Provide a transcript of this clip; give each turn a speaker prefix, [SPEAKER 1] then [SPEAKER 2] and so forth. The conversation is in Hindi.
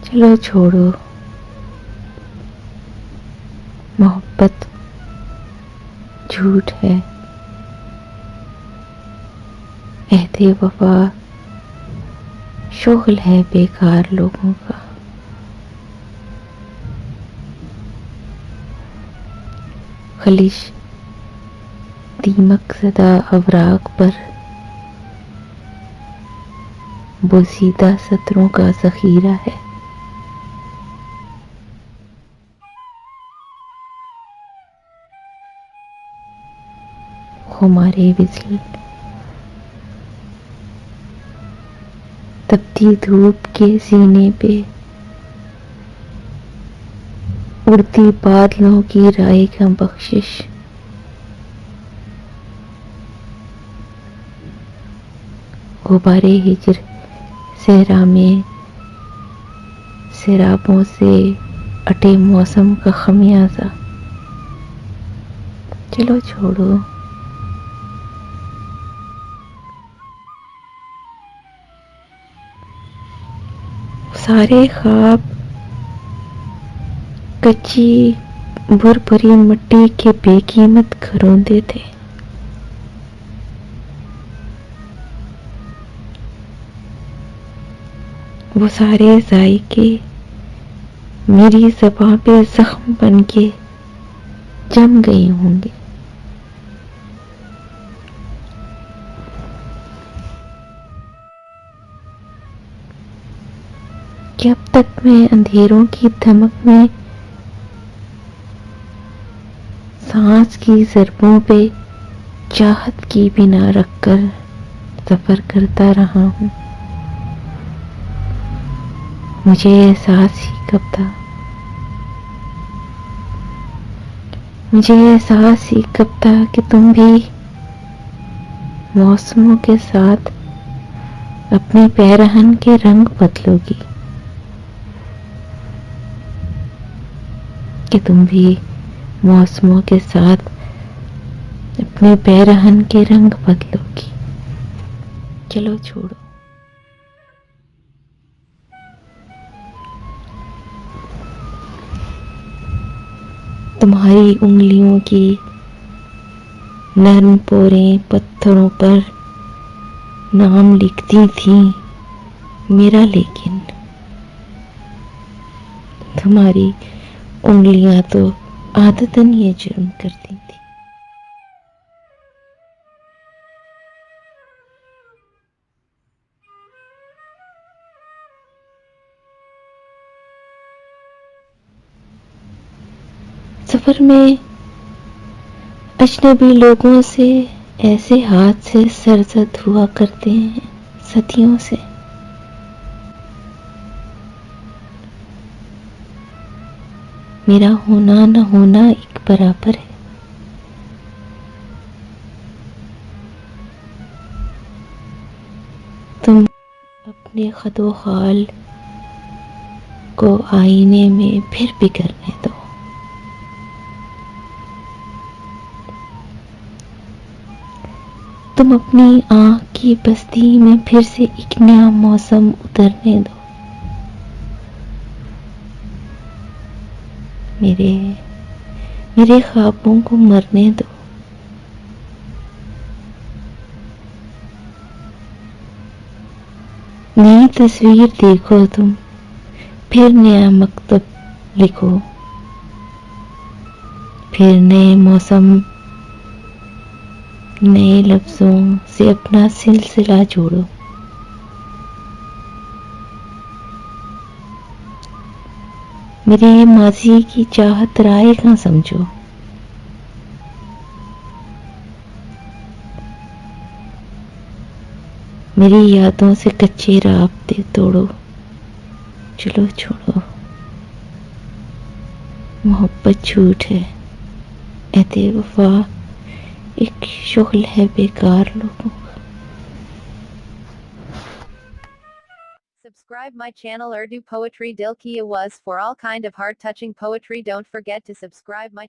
[SPEAKER 1] चलो छोड़ो, मोहब्बत झूठ है, अहदे वफा शुगल है बेकार लोगों का। खलिश दीमक ज़दा अवराक पर बोसीदा सत्रों का ज़ख़ीरा है। खुमारे बिजली तपती धूप के सीने पे उड़ती बादलों की राय का बख्शिश। गुबारे हिजर सहरा में सैराबों से अटे मौसम का खमियाजा। चलो छोड़ो, सारे ख्वाब कच्ची भुरभुरी मिट्टी के बेकीमत घरौंदे थे। वो सारे जायके मेरी ज़बां पे जख्म बन के जम गए होंगे। कि अब तक मैं अंधेरों की धमक में सांस की ज़रबों पे चाहत की बिना रखकर सफ़र करता रहा हूँ। मुझे एहसास ही कब था, मुझे एहसास ही कब था कि तुम भी मौसमों के साथ अपने पैरहन के रंग बदलोगी, कि तुम भी मौसमों के साथ अपने पैरहन के रंग बदलोगी। चलो छोड़ो, तुम्हारी उंगलियों की नर्म पोरें पत्थरों पर नाम लिखती थी मेरा, लेकिन तुम्हारी उंगलियां तो आदतन ये जुर्म करती थी। सफर में अजनबी लोगों से ऐसे हाथ से सरजद हुआ करते हैं सदियों से। मेरा होना न होना एक बराबर है। तुम अपने खदो खाल को आईने में फिर बिखरने दो। तुम अपनी आंख की बस्ती में फिर से एक नया मौसम उतरने दो। मेरे ख्वाबों को मरने दो। नई तस्वीर देखो तुम, फिर नया मकतब लिखो, फिर नए मौसम नए लफ्जों से अपना सिलसिला जोड़ो। मेरे माजी की चाहत राय ना समझो। मेरी यादों से कच्चे राब्ते तोड़ो। चलो छोड़ो, मोहब्बत झूठ है, एहदे वफा एक शुगल है बेकार लोगों का।
[SPEAKER 2] Subscribe my channel Urdu Poetry Dil Ki Awaz for all kind of heart touching poetry. Don't forget to subscribe my channel.